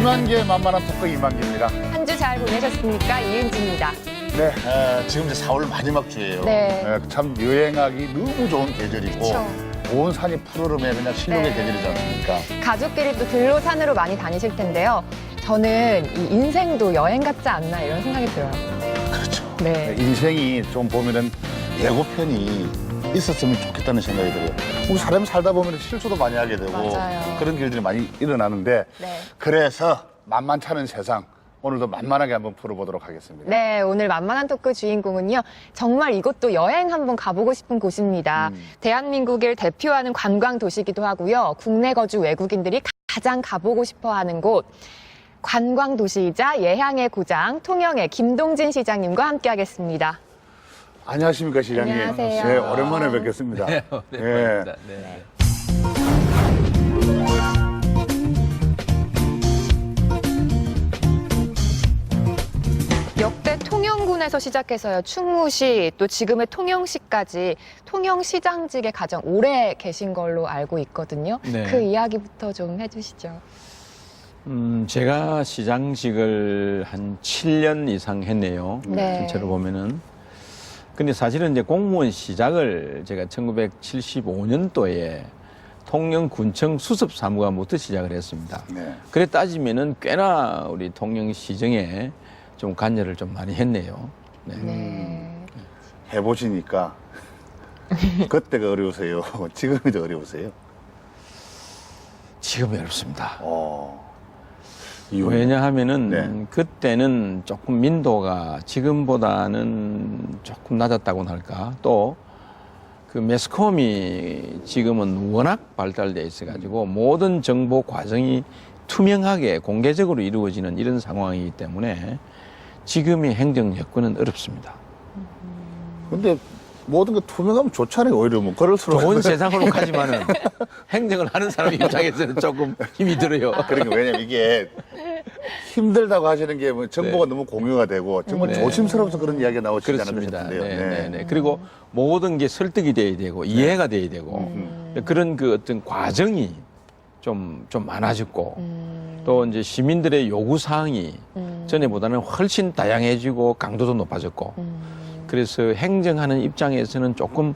이만기의 만만한 토크 이만기입니다. 한 주 잘 보내셨습니까? 이은지입니다. 네, 지금 이제 4월 마지막 주예요. 네. 참 여행하기 너무 좋은 계절이고 그쵸. 온 산이 푸르름에 그냥 신혼의 네. 계절이지 않습니까? 가족끼리 또 들로 산으로 많이 다니실 텐데요. 저는 이 인생도 여행 같지 않나 이런 생각이 들어요. 그렇죠. 네. 인생이 좀 보면은 예고편이 있었으면 좋겠다는 생각이 들어요. 우리 사람 살다 보면 실수도 많이 하게 되고 맞아요. 그런 일들이 많이 일어나는데 네. 그래서 만만찮은 세상 오늘도 만만하게 한번 풀어보도록 하겠습니다. 네, 오늘 만만한 토크 주인공은요. 정말 이것도 여행 한번 가보고 싶은 곳입니다. 대한민국을 대표하는 관광 도시이기도 하고요. 국내 거주 외국인들이 가장 가보고 싶어하는 곳. 관광 도시이자 예향의 고장 통영의 김동진 시장님과 함께하겠습니다. 안녕하십니까 시장님. 안녕하세요. 네, 오랜만에 뵙겠습니다. 네, 오랜만입니다. 네. 역대 통영군에서 시작해서요. 충무시 또 지금의 통영시까지 통영시장직에 가장 오래 계신 걸로 알고 있거든요. 네. 그 이야기부터 좀 해주시죠. 제가 시장직을 한 7년 이상 했네요. 네. 전체로 보면은. 근데 사실은 이제 공무원 시작을 제가 1975년도에 통영군청 수습사무관부터 시작을 했습니다. 네. 그래 따지면은 꽤나 우리 통영시정에 좀 관여를 좀 많이 했네요. 네. 네. 해보시니까 그때가 어려우세요? 지금이 더 어려우세요? 지금이 어렵습니다. 음. 왜냐하면은 네. 그때는 조금 민도가 지금보다는 조금 낮았다고나 할까. 또 그 매스컴이 지금은 워낙 발달돼 있어가지고 모든 정보 과정이 투명하게 공개적으로 이루어지는 이런 상황이기 때문에 지금의 행정 여건은 어렵습니다. 근데 모든 게 투명하면 좋잖아요. 오히려 뭐 그럴수록 좋은 세상으로 가지만은 행정을 하는 사람 입장에서는 조금 힘이 들어요. 그러니까 왜냐면 이게 힘들다고 하시는 게 뭐 정보가 너무 공유가 되고 정말 네. 조심스러워서 그런 이야기가 나오시지 그렇습니다. 않으셨는데요. 네. 그리고 모든 게 설득이 돼야 되고 이해가 돼야 되고 그런 그 어떤 과정이 좀 많아졌고 또 이제 시민들의 요구 사항이 전에보다는 훨씬 다양해지고 강도도 높아졌고 그래서 행정하는 입장에서는 조금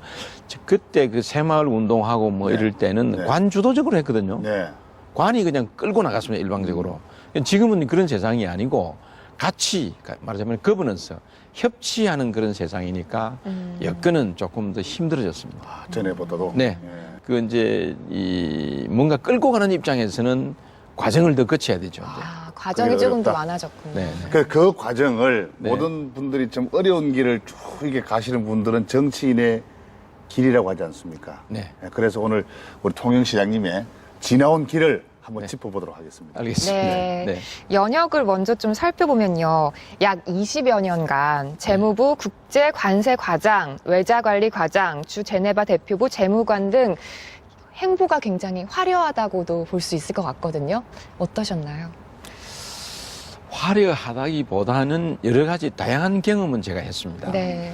그때 그 새마을 운동하고 뭐 네. 이럴 때는 네. 관주도적으로 했거든요. 네. 관이 그냥 끌고 나갔습니다, 일방적으로. 지금은 그런 세상이 아니고 같이 말하자면 거버넌스, 협치하는 그런 세상이니까 여건은 조금 더 힘들어졌습니다. 전에보다도. 네. 그 이제 이 뭔가 끌고 가는 입장에서는 과정을 더 거쳐야 되죠. 이제. 과정이 그게 조금 더 어렵다. 많아졌군요. 네. 그 과정을 네. 모든 분들이 좀 어려운 길을 쭉 이렇게 가시는 분들은 정치인의 길이라고 하지 않습니까? 네. 그래서 오늘 우리 통영시장님의 지나온 길을 한번 짚어보도록 하겠습니다. 알겠습니다. 네. 연역을 먼저 좀 살펴보면요. 약 20여 년간 재무부 국제관세과장, 외자관리과장, 주 제네바 대표부 재무관 등 행보가 굉장히 화려하다고도 볼 수 있을 것 같거든요. 어떠셨나요? 화려하다기보다는 여러 가지 다양한 경험은 제가 했습니다. 네.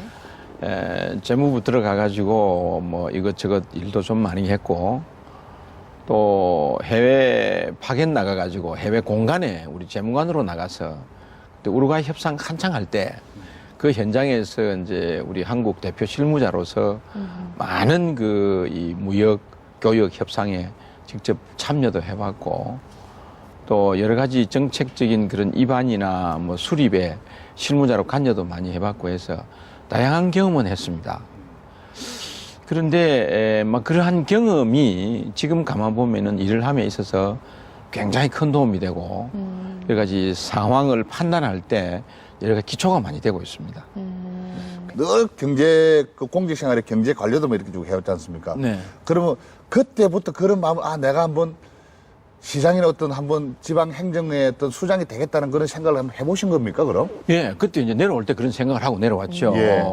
재무부 들어가가지고 뭐 이것저것 일도 좀 많이 했고 또 해외 파견 나가가지고 해외 공간에 우리 재무관으로 나가서 그때 우루과이 협상 한창 할 때 그 현장에서 이제 우리 한국 대표 실무자로서 많은 그 이 무역 교역 협상에 직접 참여도 해봤고 또 여러 가지 정책적인 그런 입안이나 뭐 수립에 실무자로 관여도 많이 해봤고 해서 다양한 경험은 했습니다. 그런데 막 그러한 경험이 지금 가만 보면은 일을 함에 있어서 굉장히 큰 도움이 되고 여러 가지 상황을 판단할 때 여러 가지 기초가 많이 되고 있습니다. 늘 경제, 그 공직생활에 경제 관료도 뭐 이렇게 쭉 해왔지 않습니까? 네. 그러면 그때부터 그런 마음을, 내가 한번 시장이나 어떤 한번 지방 행정의 어떤 수장이 되겠다는 그런 생각을 한번 해보신 겁니까, 그럼? 예, 그때 이제 내려올 때 그런 생각을 하고 내려왔죠. 예.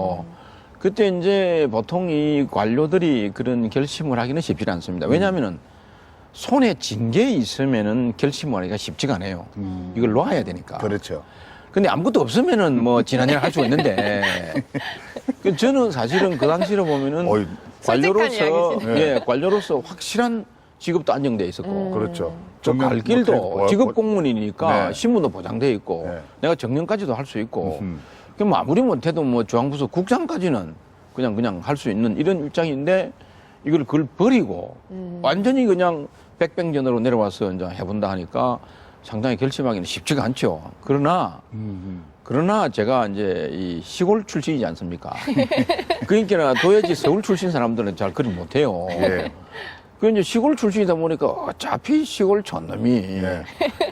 그때 이제 보통 이 관료들이 그런 결심을 하기는 쉽지 않습니다. 왜냐하면은 손에 쥔 게 있으면은 결심을 하기가 쉽지가 않아요. 이걸 놓아야 되니까. 그렇죠. 근데 아무것도 없으면은 뭐 지난 일 할 수가 있는데 그 저는 사실은 그 당시로 보면은 어이, 관료로서 솔직한 이야기시네요. 관료로서 확실한 직업도 안정돼 있었고 그렇죠. 전면 갈 길도 뭐, 직업 공무원이니까 네. 신분도 보장돼 있고 네. 내가 정년까지도 할 수 있고 음. 그럼 아무리 못해도 뭐 중앙부서 국장까지는 그냥 할 수 있는 이런 입장인데 그걸 버리고 완전히 그냥 백병전으로 내려와서 이제 해본다 하니까 상당히 결심하기는 쉽지가 않죠. 그러나 제가 이제 이 시골 출신이지 않습니까? 그러니까 도여지 서울 출신 사람들은 잘 그리 못해요. 예. 그 이제 시골 출신이다 보니까 어차피 시골 촌놈이 예.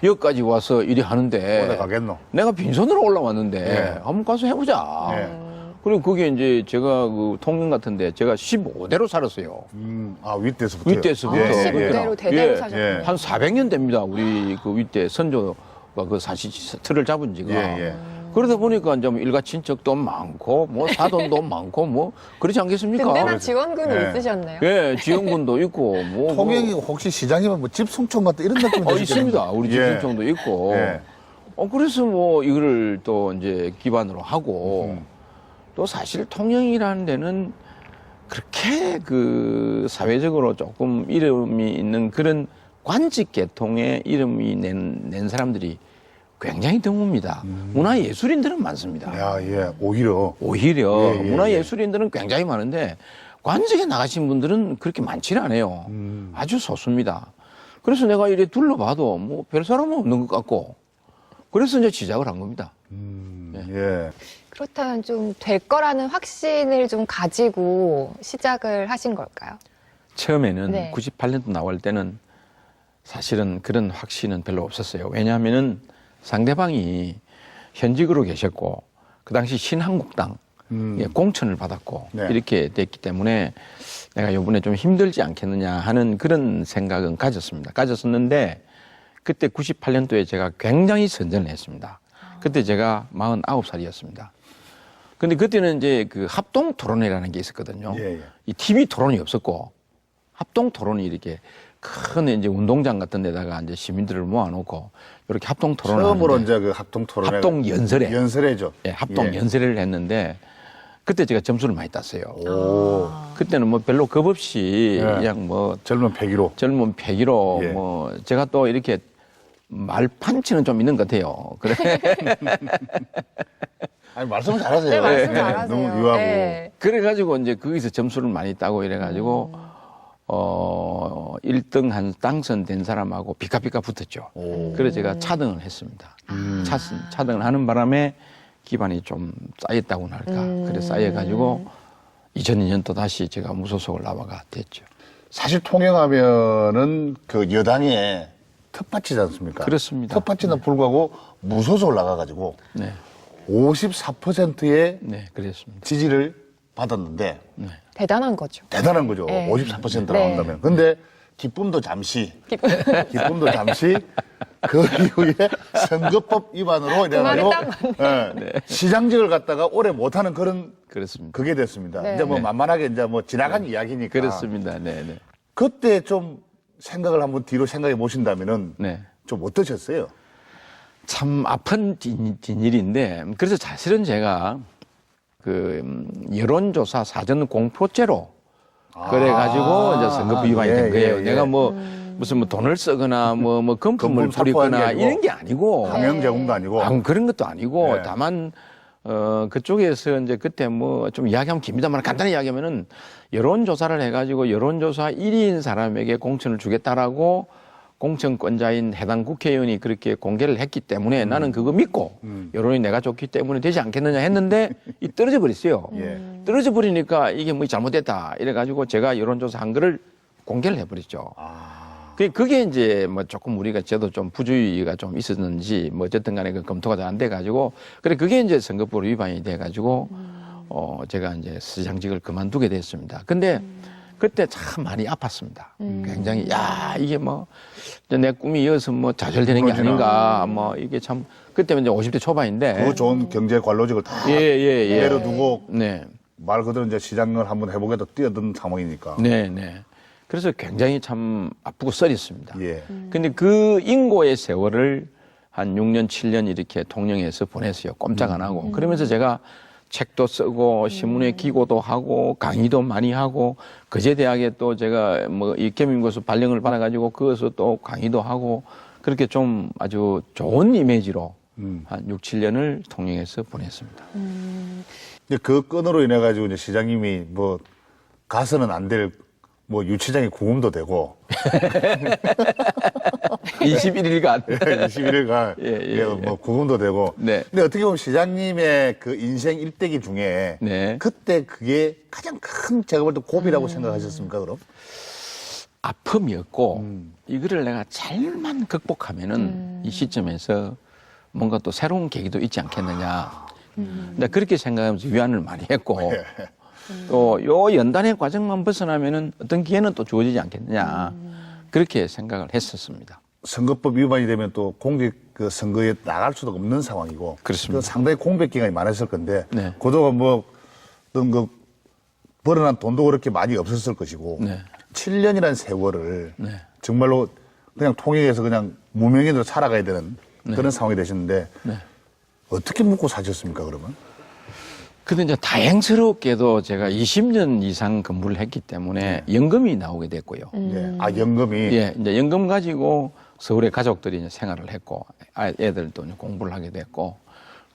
여기까지 와서 일이 오래 하는데 가겠노. 내가 빈손으로 올라왔는데 예. 한번 가서 해보자. 예. 그리고 그게 이제 제가 그 통영 같은데 제가 15대로 살았어요. 윗대에서부터. 윗대에서부터. 예, 예, 예. 15대로 대대로 예. 사셨군요. 한 400년 됩니다. 우리 그 윗대 선조가 그 사실 틀을 잡은 지가. 예, 예. 그러다 보니까 이제 뭐 일가 친척도 많고 뭐 사돈도 많고 뭐 그렇지 않겠습니까? 든든한 지원군이 예. 있으셨네요. 예, 지원군도 있고 뭐 통영이 혹시 시장이면 뭐 집송촌 같다 이런 느낌 있습니다. 우리 집중청도 있고. 예. 그래서 뭐 이거를 또 이제 기반으로 하고 또 사실 통영이라는 데는 그렇게 그 사회적으로 조금 이름이 있는 그런 관직 계통의 이름이 낸 사람들이 굉장히 드뭅니다. 문화예술인들은 많습니다. 야, 예. 오히려. 오히려 예, 예, 문화예술인들은 굉장히 많은데 관직에 나가신 분들은 그렇게 많지는 않아요. 아주 소수입니다. 그래서 내가 이래 둘러봐도 뭐 별 사람은 없는 것 같고 그래서 이제 시작을 한 겁니다. 예. 그렇다면 좀 될 거라는 확신을 좀 가지고 시작을 하신 걸까요? 처음에는 네. 98년도 나올 때는 사실은 그런 확신은 별로 없었어요. 왜냐하면은 상대방이 현직으로 계셨고 그 당시 신한국당 공천을 받았고 네. 이렇게 됐기 때문에 내가 이번에 좀 힘들지 않겠느냐 하는 그런 생각은 가졌었는데 그때 98년도에 제가 굉장히 선전을 했습니다. 그때 제가 49살이었습니다. 근데 그때는 이제 그 합동 토론회라는 게 있었거든요. 예, 예. 이 TV 토론이 없었고 합동 토론이 이렇게 큰 이제 운동장 같은 데다가 이제 시민들을 모아놓고 이렇게 합동 토론을 처음으로 하는데 이제 그 합동 토론회. 합동 연설회. 연설회죠. 예, 합동 예. 연설회를 했는데 그때 제가 점수를 많이 땄어요. 오. 그때는 뭐 별로 겁 없이 예. 그냥 뭐 젊은 패기로. 젊은 패기로 예. 뭐 제가 또 이렇게 말판치는 좀 있는 것 같아요. 그래. 아니, 말씀 잘하세요. 네, 말씀 예. 잘하세요. 너무 유하고. 네. 그래가지고 이제 거기서 점수를 많이 따고 이래가지고 1등 한 당선된 사람하고 비카비카 붙었죠. 그래서 제가 차등을 했습니다. 차등을 하는 바람에 기반이 좀 쌓였다고나 할까. 그래 쌓여가지고 2002년 또 다시 제가 무소속을 나와가 됐죠. 사실 통영하면은 그 여당의 텃밭이지 않습니까? 그렇습니다. 텃밭에도 불구하고 무소속을 나가가지고 네. 54%의 네, 그랬습니다. 지지를 받았는데 대단한 거죠. 대단한 거죠. 네. 54% 네. 나온다면. 근데 기쁨도 잠시 그 이후에 선거법 위반으로 이래가지고 예, 시장직을 갖다가 오래 못하는 그런 그렇습니다. 그게 됐습니다. 네. 이제 뭐 네. 만만하게 이제 뭐 지나간 이야기니까. 그렇습니다. 네, 네. 그때 좀 생각을 한번 뒤로 생각해 보신다면은 네. 좀 어떠셨어요? 참 아픈 뒷일인데 그래서 사실은 제가 그 여론조사 사전 공표죄로 그래가지고 이제 선거법 위반이 예, 된 거예요. 예, 예. 내가 뭐 무슨 뭐 돈을 쓰거나 뭐 금품을 금품 살포한 게 뿌리거나 아니고. 이런 게 아니고 강행 제공도 아니고. 그런 것도 아니고 네. 다만 그쪽에서 이제 그때 뭐 좀 이야기하면 깁니다만 간단히 이야기하면은 여론조사를 해가지고 여론조사 1위인 사람에게 공천을 주겠다라고 공천권자인 해당 국회의원이 그렇게 공개를 했기 때문에 나는 그거 믿고 여론이 내가 좋기 때문에 되지 않겠느냐 했는데 이 떨어져 버렸어요. 예. 떨어져 버리니까 이게 뭐 잘못됐다 이래가지고 제가 여론조사 한 거를 공개를 해버렸죠. 그게 이제 뭐 조금 우리가 저도 좀 부주의가 좀 있었는지 뭐 어쨌든 간에 그 검토가 잘 안 돼가지고 그래 그게 이제 선거법 위반이 돼가지고 제가 이제 시장직을 그만두게 됐습니다. 근데 그때 참 많이 아팠습니다. 굉장히 야 이게 뭐 내 꿈이 이어서 뭐 좌절되는 게 아닌가 뭐 이게 참 그때는 이제 50대 초반인데 그 좋은 경제 관로직을 다 예. 내려두고 네. 말 그대로 이제 시장을 한번 해보겠다 뛰어든 상황이니까. 네. 그래서 굉장히 참 아프고 썰렸습니다. 예. 근데 그 인고의 세월을 한 6년, 7년 이렇게 통영에서 보냈어요. 꼼짝 안 하고. 그러면서 제가 책도 쓰고 신문에 기고도 하고 강의도 많이 하고 거제대학에 또 제가 뭐 입계민고에서 발령을 받아가지고 거기서 또 강의도 하고 그렇게 좀 아주 좋은 이미지로 한 6, 7년을 통영에서 보냈습니다. 근데 그 건으로 인해 가지고 이제 시장님이 뭐 가서는 안 될 뭐 유치장에 구금도 되고 21일간 21일간 예. 뭐 구금도 되고. 네. 근데 어떻게 보면 시장님의 그 인생 일대기 중에 네. 그때 그게 가장 큰 제가 볼 때 고비라고 생각하셨습니까 그럼? 아픔이었고 이거를 내가 잘만 극복하면은 이 시점에서 뭔가 또 새로운 계기도 있지 않겠느냐. 근데 그렇게 생각하면서 위안을 많이 했고 또 요 연단의 과정만 벗어나면은 어떤 기회는 또 주어지지 않겠느냐. 그렇게 생각을 했었습니다. 선거법 위반이 되면 또 공직 그 선거에 나갈 수도 없는 상황이고. 그렇습니다. 그 상당히 공백 기간이 많았을 건데. 네. 그동안 뭐 어떤 그 벌어난 돈도 그렇게 많이 없었을 것이고. 네. 7년이라는 세월을 네. 정말로 그냥 통영에서 그냥 무명인으로 살아가야 되는 네. 그런 상황이 되셨는데 네. 어떻게 먹고 사셨습니까 그러면? 근데 이제 다행스럽게도 제가 20년 이상 근무를 했기 때문에 연금이 나오게 됐고요. 예. 아 연금이. 예, 이제 연금 가지고 서울에 가족들이 이제 생활을 했고, 애들도 이제 공부를 하게 됐고,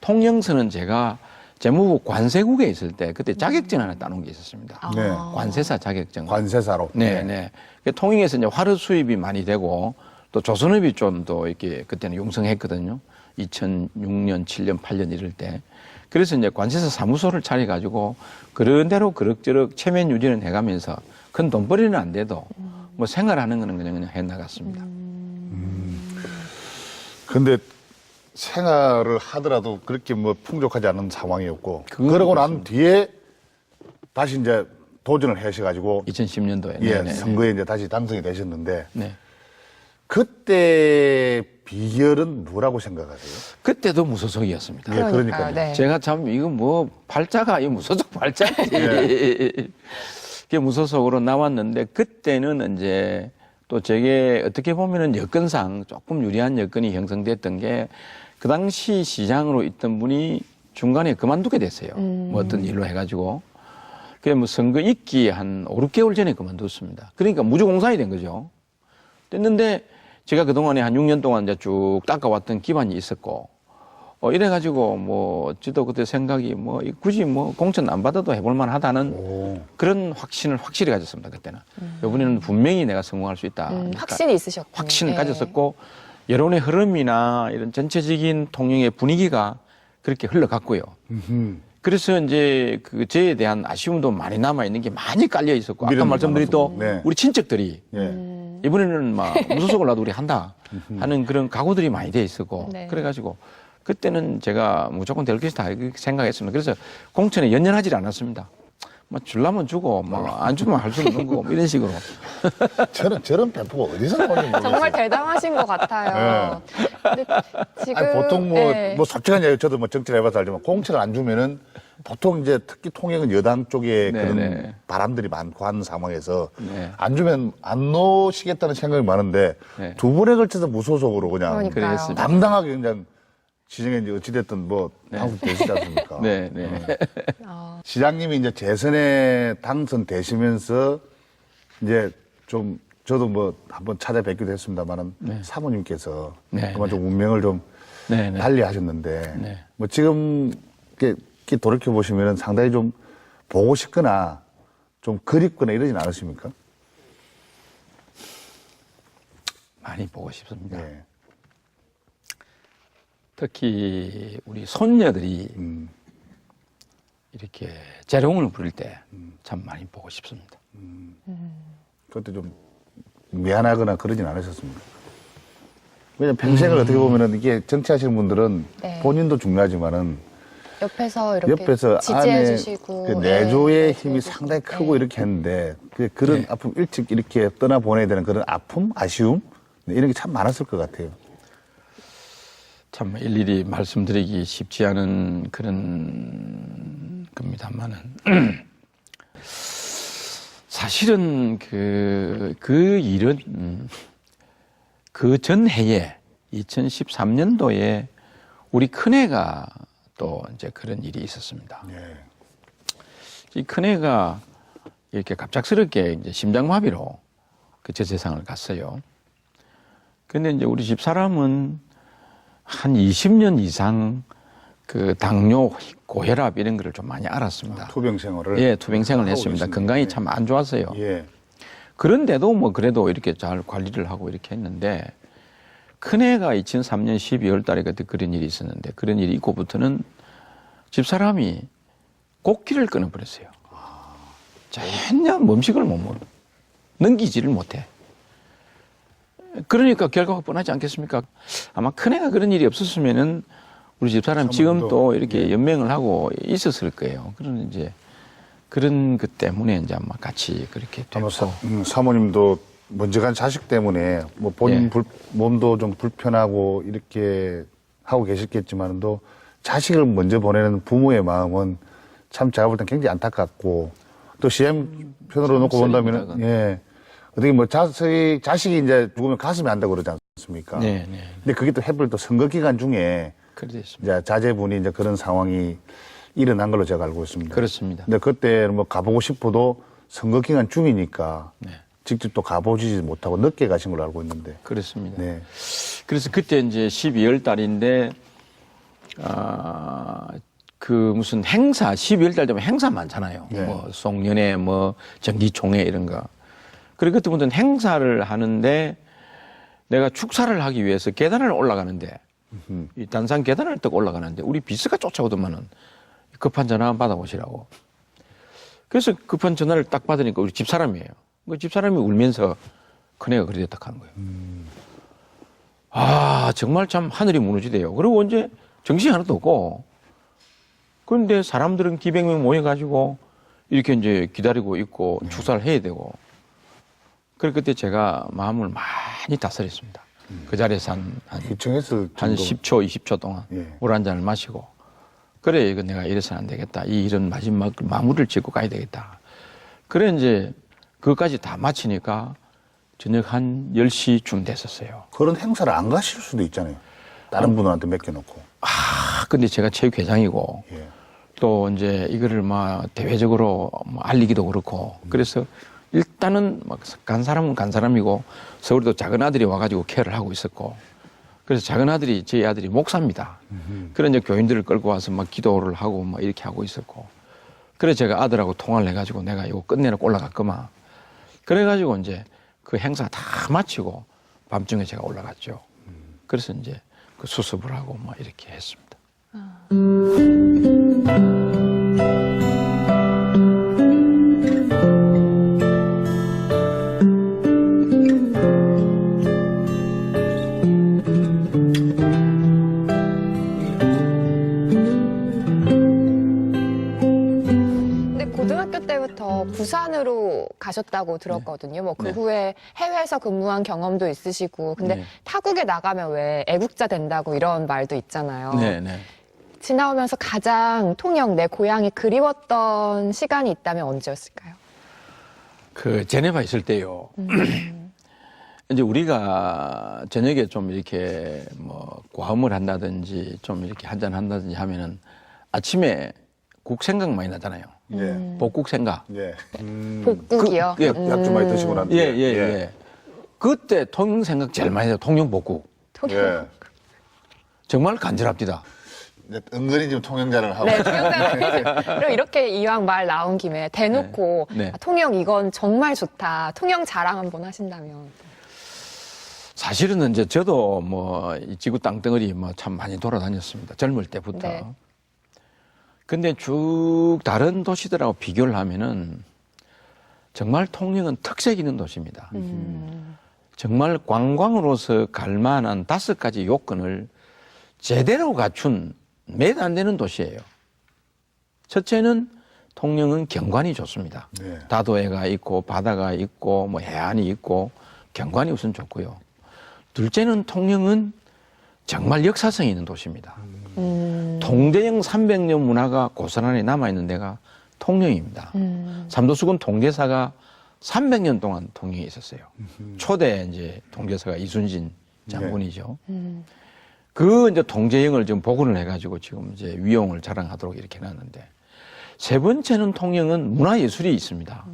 통영서는 제가 재무부 관세국에 있을 때 그때 자격증 하나 따놓은 게 있었습니다. 네. 관세사 자격증. 관세사로. 네, 네. 통영에서 이제 화로 수입이 많이 되고 또 조선업이 좀 더 이렇게 그때는 용성했거든요. 2006년, 7년, 8년 이럴 때. 그래서 이제 관세사 사무소를 차려가지고 그런 대로 그럭저럭 체면 유지는 해가면서 큰 돈벌이는 안 돼도 뭐 생활하는 거는 그냥 해 나갔습니다. 근데 생활을 하더라도 그렇게 뭐 풍족하지 않은 상황이었고. 그건 그러고 난 뒤에 다시 이제 도전을 하셔가지고 2010년도에. 예, 네네. 선거에 이제 다시 당선이 되셨는데 네. 그때 비결은 뭐라고 생각하세요? 그때도 무소속이었습니다. 예, 그러니까요. 네. 제가 참 이거 뭐 팔자가 이 무소속 팔자지. 그게 무소속으로 나왔는데 그때는 이제 또 제게 어떻게 보면은 여건상 조금 유리한 여건이 형성됐던 게 그 당시 시장으로 있던 분이 중간에 그만두게 됐어요. 뭐 어떤 일로 해가지고. 그게 뭐 선거 있기 한 5, 6개월 전에 그만뒀습니다. 그러니까 무주공산이 된 거죠. 됐는데 제가 그동안에 한 6년 동안 이제 쭉 닦아왔던 기반이 있었고, 이래가지고 뭐, 저도 그때 생각이 뭐, 굳이 뭐, 공천 안 받아도 해볼만 하다는 그런 확신을 확실히 가졌습니다, 그때는. 이번에는 분명히 내가 성공할 수 있다. 그러니까 확신이 있으셨고. 확신을 가졌었고, 여론의 흐름이나 이런 전체적인 통영의 분위기가 그렇게 흘러갔고요. 그래서 이제 그 저에 대한 아쉬움도 많이 남아있는 게 많이 깔려 있었고, 아까 미련도 말씀드린 또 네. 우리 친척들이 예. 이번에는 막 무소속을 놔도 우리 한다 하는 그런 각오들이 많이 돼 있었고 네. 그래가지고 그때는 제가 무조건 될 것이다 이렇게 생각했습니다. 그래서 공천에 연연하지 않았습니다. 뭐 줄라면 주고 뭐 안 주면 할 수 없는 거고 뭐 이런 식으로. 저런 배포가 어디서 나오는지 모르겠어요. 정말 대단하신 것 같아요. 근데 지금 아니, 보통 뭐, 네. 뭐 솔직한 얘기 저도 뭐 정치를 해봐서 알지만 공천을 안 주면은 보통 이제 특히 통영은 여당 쪽에 네, 그런 네. 바람들이 많고 하는 상황에서 네. 안 주면 안 놓으시겠다는 생각이 많은데 네. 두 번에 걸쳐서 무소속으로 그냥 그러니까요. 그랬습니다. 당당하게 그냥 시정에 이제 어찌됐든 뭐 당선되시지 않습니까? 네, 네. 시장님이 이제 재선에 당선되시면서 이제 좀 저도 뭐 한번 찾아뵙기도 했습니다만은 사모님께서 네, 그만 좀 운명을 좀 네, 네. 달리 하셨는데 네. 뭐 지금 이렇게 돌이켜 보시면은 상당히 좀 보고 싶거나 좀 그립거나 이러진 않으십니까? 많이 보고 싶습니다. 네. 특히 우리 손녀들이 이렇게 재롱을 부릴 때 참 많이 보고 싶습니다. 그때 좀 미안하거나 그러진 않으셨습니까? 왜냐면 평생을 어떻게 보면은 이게 정치하시는 분들은 네. 본인도 중요하지만은 옆에서 이렇게 옆에서 지지해 안에 주시고 그 내조의 네, 힘이 내조해주고. 상당히 크고 네. 이렇게 했는데 그런 네. 아픔 일찍 이렇게 떠나보내야 되는 그런 아픔, 아쉬움 이런 게 참 많았을 것 같아요. 참 일일이 말씀드리기 쉽지 않은 그런 겁니다만은 사실은 그 일은 그 전해에 2013년도에 우리 큰애가 또 이제 그런 일이 있었습니다. 예. 이 큰애가 이렇게 갑작스럽게 이제 심장마비로 그 저 세상을 갔어요. 근데 이제 우리 집 사람은 한 20년 이상 그 당뇨, 고혈압 이런 거를 좀 많이 알았습니다. 투병 생활을. 예, 투병 생활을 하고 했습니다. 계십니다. 건강이 예. 참 안 좋았어요. 예. 그런데도 뭐 그래도 이렇게 잘 관리를 하고 이렇게 했는데 큰애가 2003년 12월 달에 그때 그런 일이 있었는데 그런 일이 있고부터는 집사람이 곡기를 끊어버렸어요. 전혀 음식을 못 먹어. 넘기지를 못해. 그러니까 결과가 뻔하지 않겠습니까? 아마 큰애가 그런 일이 없었으면은 우리 집사람 지금 또 이렇게 연명을 하고 있었을 거예요. 그런 이제 그런 것 때문에 이제 아마 같이 그렇게 아마 됐고. 사모님도 먼저 간 자식 때문에 뭐 본인 예. 몸도 좀 불편하고 이렇게 하고 계셨겠지만도 자식을 먼저 보내는 부모의 마음은 참 제가 볼 땐 굉장히 안타깝고 또 CM 편으로 놓고 본다면은 씁쓸합니다, 예. 어떻게 뭐 자식이 이제 죽으면 가슴이 안다고 그러지 않습니까? 네, 네. 근데 그게 또 해볼 또 선거 기간 중에 그렇습니다. 이제 자제분이 이제 그런 상황이 일어난 걸로 제가 알고 있습니다. 그렇습니다. 근데 그때 뭐 가보고 싶어도 선거 기간 중이니까 네. 직접 또 가보지 못하고 늦게 가신 걸로 알고 있는데. 그렇습니다. 네. 그래서 그때 이제 12월 달인데, 그 무슨 행사, 12월 달 되면 행사 많잖아요. 네. 뭐 송년회, 뭐 정기총회 이런 거. 그리고 그때 무슨 행사를 하는데 내가 축사를 하기 위해서 계단을 올라가는데 이 단상 계단을 딱 올라가는데 우리 비서가 쫓아오더만은 급한 전화 한번 받아보시라고. 그래서 급한 전화를 딱 받으니까 우리 집사람이에요. 그 집사람이 울면서 큰애가 그래 딱 하는 거예요. 아, 정말 참 하늘이 무너지대요. 그리고 이제 정신이 하나도 없고 그런데 사람들은 기백 명 모여가지고 이렇게 이제 기다리고 있고 축사를 해야 되고. 그래 그때 제가 마음을 많이 다스렸습니다. 그 자리에서 한 기청했을 한 정도. 10초, 20초 동안 예. 물 한 잔을 마시고 그래 이거 내가 이래서는 안 되겠다. 이 일은 마지막 마무리를 짓고 가야 되겠다. 그래 이제 그것까지 다 마치니까 저녁 한 10시쯤 됐었어요. 그런 행사를 안 가실 수도 있잖아요. 다른 분한테 맡겨놓고. 아 근데 제가 체육회장이고 예. 또 이제 이거를 막 대외적으로 뭐 알리기도 그렇고 그래서 일단은 막 간 사람은 간 사람이고 서울도 작은 아들이 와가지고 케어를 하고 있었고 그래서 작은 아들이 제 아들이 목사입니다. 그런 이제 교인들을 끌고 와서 막 기도를 하고 막 이렇게 하고 있었고 그래서 제가 아들하고 통화를 해가지고 내가 이거 끝내놓고 올라갔구만. 그래가지고 이제 그 행사 다 마치고 밤중에 제가 올라갔죠. 그래서 이제 그 수습을 하고 막 이렇게 했습니다. 근데 고등학교 때부터 부산으로 가셨다고 들었거든요. 뭐 그 네. 후에 해외에서 근무한 경험도 있으시고. 근데 네. 타국에 나가면 왜 애국자 된다고 이런 말도 있잖아요. 네, 네. 지나오면서 가장 통영, 내 고향이 그리웠던 시간이 있다면 언제였을까요? 그 제네바 있을 때요. 이제 우리가 저녁에 좀 이렇게 뭐 과음을 한다든지 좀 이렇게 한잔 한다든지 하면은 아침에 국 생각 많이 나잖아요. 예. 복국 생각. 예. 복국이요? 예, 약 좀 많이 드시고 난 예, 뒤에. 예, 예. 그때 통영 생각 제일 많이 해요. 통영 복국. 통영. 예. 정말 간절합니다. 이제 은근히 지금 통영자를 하고. 네, 통영사님. 그럼 이렇게 이왕 말 나온 김에 대놓고 네. 네. 아, 통영 이건 정말 좋다. 통영 자랑 한번 하신다면. 사실은 이제 저도 뭐 이 지구 땅덩어리 뭐 참 많이 돌아다녔습니다. 젊을 때부터. 네. 근데 쭉 다른 도시들하고 비교를 하면은 정말 통영은 특색 있는 도시입니다. 정말 관광으로서 갈 만한 5가지 요건을 제대로 갖춘 몇 안 되는 도시예요. 첫째는 통영은 경관이 좋습니다. 네. 다도해가 있고 바다가 있고 뭐 해안이 있고 경관이 우선 좋고요. 둘째는 통영은 정말 역사성 있는 도시입니다. 동대영 300년 문화가 고스란히 남아있는 데가 통영입니다. 삼도수군 동제사가 300년 동안 통영에 있었어요. 초대 이제 동제사가 이순신 장군이죠. 그 이제 통제형을 지금 복원을 해가지고 지금 이제 위용을 자랑하도록 이렇게 해놨는데 세 번째는 통영은 문화예술이 있습니다.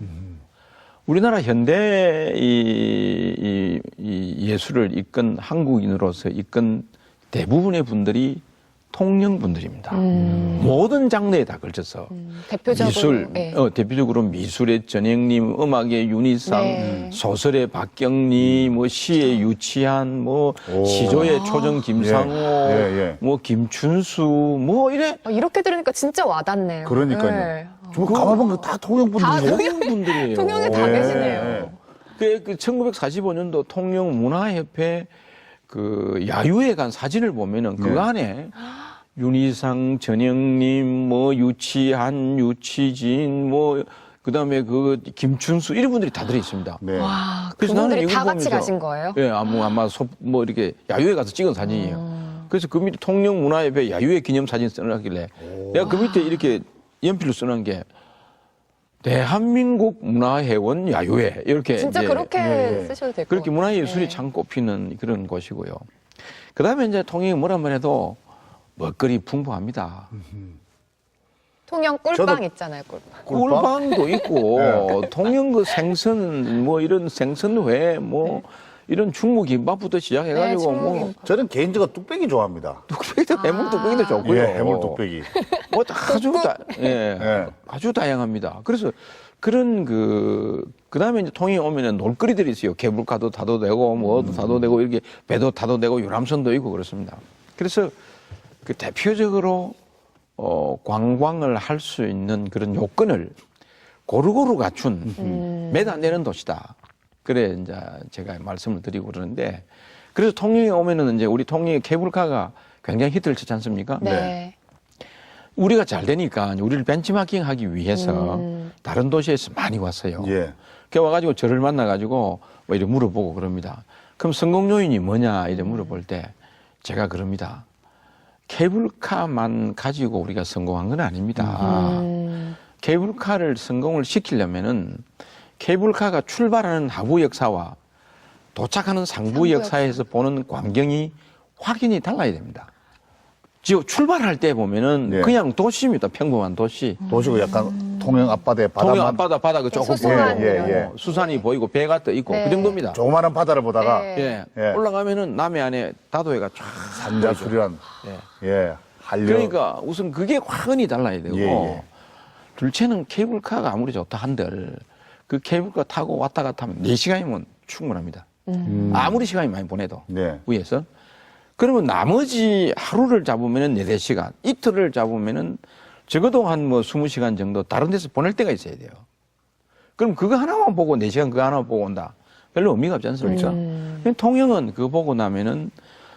우리나라 현대 이 예술을 이끈 한국인으로서 이끈 대부분의 분들이 통영 분들입니다. 모든 장르에 다 걸쳐서 대표적으로 미술, 네. 대표적으로 미술의 전영님, 음악의 윤희상, 네. 소설의 박경리, 뭐 시의 유치한, 뭐 오. 시조의 초정 김상호, 예. 뭐 김춘수, 뭐 이래 이렇게 들으니까 진짜 와닿네요. 그러니까요. 네. 좀 가만 보면 다 통영 다 분들이에요. 통영 분들이에요. 통영에 다 예. 계시네요. 그 1945년도 통영 문화협회 그 야유회 간 사진을 보면은 그 네. 안에 윤희상, 전영님, 뭐 유치한, 유치진, 뭐 그다음에 그 김춘수 이런 분들이 다 들어 있습니다. 네. 와, 그래서 나는 그분들이 이걸 다 같이 보면서 가신 거예요? 예, 아마 뭐 이렇게 야유회 가서 찍은 사진이에요. 그래서 그 밑에 통영 문화협회 야유회 기념 사진 써놨길래 내가 그 밑에 이렇게 연필로 써놓은 게 대한민국 문화회원 야유회 이렇게 진짜 이제 그렇게 예. 쓰셔도 될 것 같아요. 그렇게 문화예술이 네. 참 꼽히는 그런 곳이고요. 그 다음에 이제 통영이 뭐라만 해도 먹거리 풍부합니다. 통영 꿀빵 저도- 있잖아요, 꿀빵. 꿀빵도 있고, 네. 통영 그 생선, 뭐 이런 생선회, 뭐 이런 중무김밥부터 시작해가지고, 네, 뭐, 중무김밥. 저는 개인적으로 뚝배기 좋아합니다. 뚝배기도, 해물 뚝배기도 좋고요. 예, 해물 뚝배기. 뭐 아주 예. 아주 다양합니다. 그래서 그런 그 다음에 이제 통영에 오면은 놀거리들이 있어요. 케이블카도 타도 되고, 뭐도 타도 되고, 이렇게 배도 타도 되고, 유람선도 있고 그렇습니다. 그래서 그 대표적으로 관광을 할 수 있는 그런 요건을 고루고루 갖춘 몇 안 되는 도시다. 그래 이제 제가 말씀을 드리고 그러는데 그래서 통영에 오면은 이제 우리 통영의 케이블카가 굉장히 히트를 쳤지 않습니까? 네. 우리가 잘 되니까 우리를 벤치마킹하기 위해서 다른 도시에서 많이 왔어요. 예. 그 와가지고 저를 만나가지고 뭐 이렇게 물어보고 그럽니다. 그럼 성공 요인이 뭐냐 이래 물어볼 때 제가 그럽니다. 케이블카만 가지고 우리가 성공한 건 아닙니다. 케이블카를 성공을 시키려면은 케이블카가 출발하는 하부 역사와 도착하는 상부 역사에서 보는 광경이 확연히 달라야 됩니다. 지금 출발할 때 보면은 네. 그냥 도시입니다. 평범한 도시. 도시고 약간 통영 앞바다에 통영 바다만 앞바다 바다가 조금 소소한 보이고 예, 예. 수산이 보이고 배가 떠 있고 네. 그 정도입니다. 조그마한 바다를 보다가 네. 예. 예. 올라가면은 남해 안에 다도해가 쫙 산자 수련, 예. 예, 한려. 그러니까 우선 그게 확연히 달라야 되고 예, 예. 둘째는 케이블카가 아무리 좋다 한들 그 케이블카 타고 왔다 갔다 하면 4시간이면 충분합니다. 아무리 시간이 많이 보내도 네. 위에서. 그러면 나머지 하루를 잡으면은 4-5시간, 이틀을 잡으면은 적어도 한 뭐 20시간 정도 다른 데서 보낼 때가 있어야 돼요. 그럼 그거 하나만 보고 4시간 그거 하나만 보고 온다. 별로 의미가 없지 않습니까? 통영은 그거 보고 나면은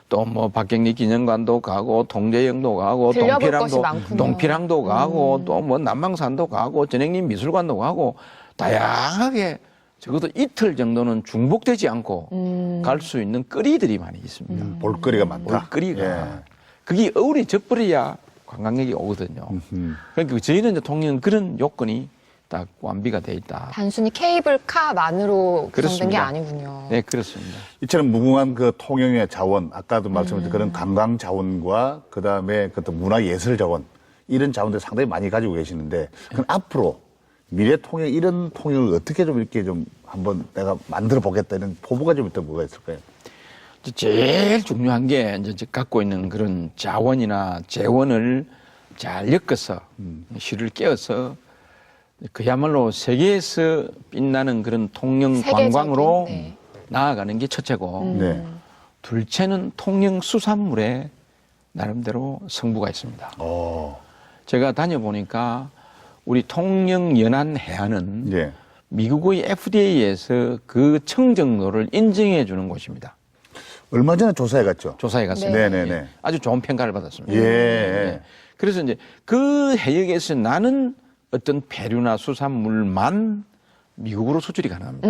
또 뭐 박경리 기념관도 가고 동제영도 가고 들려볼 것이 많군요. 동피랑도 가고 또 뭐 남방산도 가고 전영림 미술관도 가고 다양하게 적어도 이틀 정도는 중복되지 않고 갈 수 있는 거리들이 많이 있습니다. 볼거리가 많다. 볼거리가 예. 그게 어울이 져버려야 관광객이 오거든요. 그러니까 저희는 이제 통영 그런 요건이 딱 완비가 돼 있다. 단순히 케이블카만으로 구성된 게 그렇습니다. 아니군요. 네, 그렇습니다. 이처럼 무궁한 그 통영의 자원, 아까도 말씀드린 그런 관광 자원과 그 다음에 그 문화 예술 자원, 이런 자원들 상당히 많이 가지고 계시는데, 그럼 앞으로 미래 통영, 이런 통영을 어떻게 좀 이렇게 좀 한번 내가 만들어 보겠다 이런 포부가 좀 있다면 뭐가 있을까요? 제일 중요한 게 이제 갖고 있는 그런 자원이나 재원을 잘 엮어서 실을 깨어서 그야말로 세계에서 빛나는 그런 통영 세계적인, 관광으로 네. 나아가는 게 첫째고 네. 둘째는 통영 수산물에 나름대로 성부가 있습니다. 제가 다녀보니까 우리 통영 연안 해안은 예. 미국의 FDA에서 그 청정도를 인정해 주는 곳입니다. 얼마 전에 조사해 갔죠? 조사해 갔습니다. 네네네. 예. 아주 좋은 평가를 받았습니다. 예. 그래서 이제 그 해역에서 나는 어떤 배류나 수산물만 미국으로 수출이 가능합니다.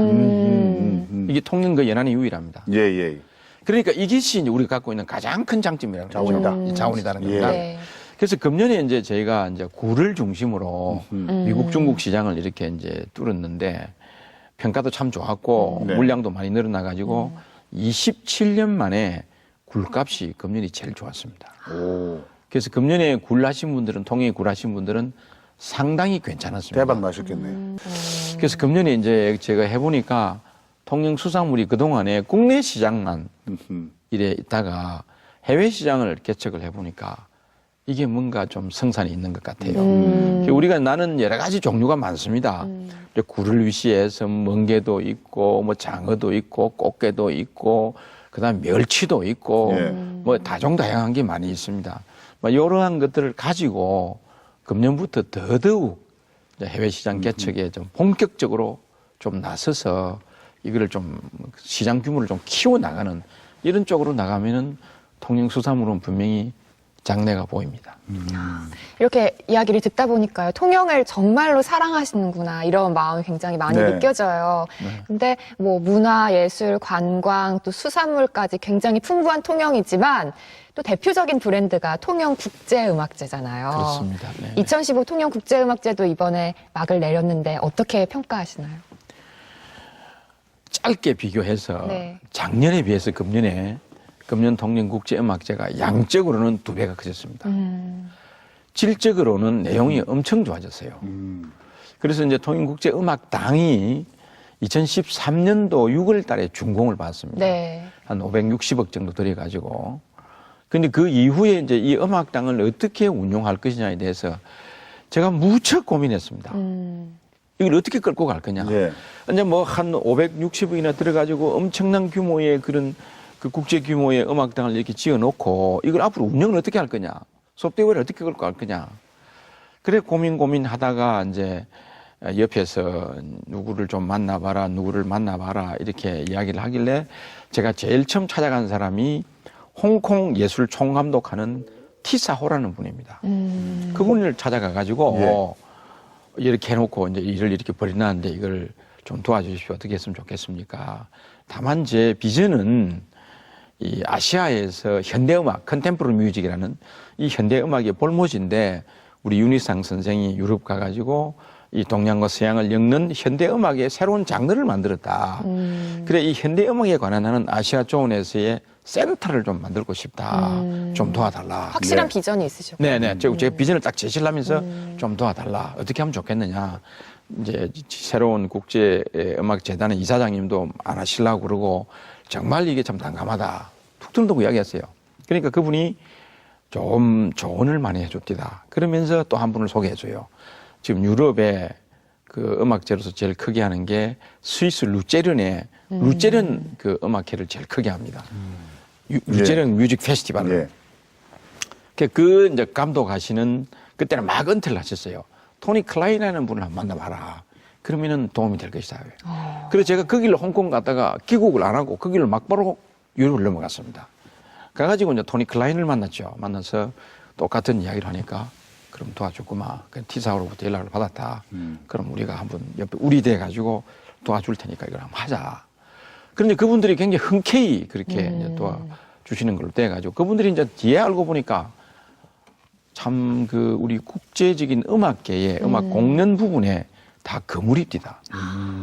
이게 통영 그 연안이 유일합니다. 예, 예. 그러니까 이것이 이제 우리가 갖고 있는 가장 큰 장점이라는 자원이다. 거죠. 자원이다는 예. 겁니다. 네. 그래서 금년에 이제 저희가 이제 굴을 중심으로 미국, 중국 시장을 이렇게 이제 뚫었는데 평가도 참 좋았고 네. 물량도 많이 늘어나가지고 27년 만에 굴값이 금년이 제일 좋았습니다. 오, 그래서 금년에 굴하신 분들은 통영에 굴하신 분들은 상당히 괜찮았습니다. 대박 나셨겠네요. 그래서 금년에 이제 제가 해보니까 통영 수산물이 그동안에 국내 시장만 이래 있다가 해외 시장을 개척을 해보니까 이게 뭔가 좀 성산이 있는 것 같아요. 우리가 나는 여러 가지 종류가 많습니다. 굴을 위시해서 멍게도 있고, 뭐 장어도 있고, 꽃게도 있고, 그다음 멸치도 있고, 예. 뭐 다종다양한 게 많이 있습니다. 뭐 이러한 것들을 가지고 금년부터 더더욱 이제 해외 시장 개척에 좀 본격적으로 좀 나서서 이거를 좀 시장 규모를 좀 키워 나가는 이런 쪽으로 나가면은 통영수산물은 분명히 장래가 보입니다. 이렇게 이야기를 듣다 보니까요. 통영을 정말로 사랑하시는구나 이런 마음이 굉장히 많이 네. 느껴져요. 근데 뭐 문화, 예술, 관광, 또 수산물까지 굉장히 풍부한 통영이지만 또 대표적인 브랜드가 통영국제음악제잖아요. 그렇습니다. 네. 2015 통영국제음악제도 이번에 막을 내렸는데 어떻게 평가하시나요? 짧게 비교해서 네. 작년에 비해서 금년 통영국제음악제가 양적으로는 2배가 커졌습니다. 질적으로는 내용이 엄청 좋아졌어요. 그래서 이제 통영국제음악당이 2013년도 6월 달에 준공을 받았습니다. 네. 한 560억 정도 들여가지고. 근데 그 이후에 이제 이 음악당을 어떻게 운용할 것이냐에 대해서 제가 무척 고민했습니다. 이걸 어떻게 끌고 갈 거냐. 예. 이제 뭐 한 560억이나 들어가지고 엄청난 규모의 그런 그 국제 규모의 음악당을 이렇게 지어놓고 이걸 앞으로 운영을 어떻게 할 거냐. 소프트웨어를 어떻게 끌고 갈 거냐. 그래 고민하다가 이제 옆에서 누구를 좀 만나봐라, 누구를 만나봐라 이렇게 이야기를 하길래 제가 제일 처음 찾아간 사람이 홍콩 예술 총감독하는 티사호라는 분입니다. 그분을 찾아가가지고 이렇게 해놓고 이제 일을 이렇게 벌여놨는데 이걸 좀 도와주십시오. 어떻게 했으면 좋겠습니까? 다만 제 비전은 이 아시아에서 현대음악, 컨템포러리 뮤직이라는 이 현대음악의 볼모지인데 우리 윤희상 선생이 유럽 가가지고 이 동양과 서양을 엮는 현대음악의 새로운 장르를 만들었다. 그래 이 현대음악에 관한 하는 아시아 조원에서의 센터를 좀 만들고 싶다. 좀 도와달라. 확실한 비전이 있으셨고. 네네. 제가 비전을 딱 제시를 하면서 좀 도와달라. 어떻게 하면 좋겠느냐. 이제 새로운 국제음악재단의 이사장님도 안 하시려고 그러고 정말 이게 참 난감하다. 툭 뚫고 이야기했어요. 그러니까 그분이 좀 조언을 많이 해줬디다. 그러면서 또 한 분을 소개해줘요. 지금 유럽에 그 음악제로서 제일 크게 하는 게 스위스 루제른의 루제른 그 음악회를 제일 크게 합니다. 루제른 뮤직 페스티벌을. 그 이제 감독하시는 그때는 막 은퇴를 하셨어요. 토니 클라인이라는 분을 한번 만나봐라. 그러면은 도움이 될 것이다. 그래서 제가 그 길로 홍콩 갔다가 귀국을 안 하고 그 길로 막바로 유럽을 넘어갔습니다. 가가지고 이제 토니 클라인을 만났죠. 만나서 똑같은 이야기를 하니까 그럼 도와줬구만. 그 T사로부터 연락을 받았다. 그럼 우리가 한번 옆에 우리 돼 가지고 도와줄 테니까 이걸 한번 하자. 그런데 그분들이 굉장히 흔쾌히 그렇게 이제 도와주시는 걸로 돼 가지고 그분들이 이제 뒤에 알고 보니까 참 그 우리 국제적인 음악계의 음악 공연 부분에 다 거물입니다.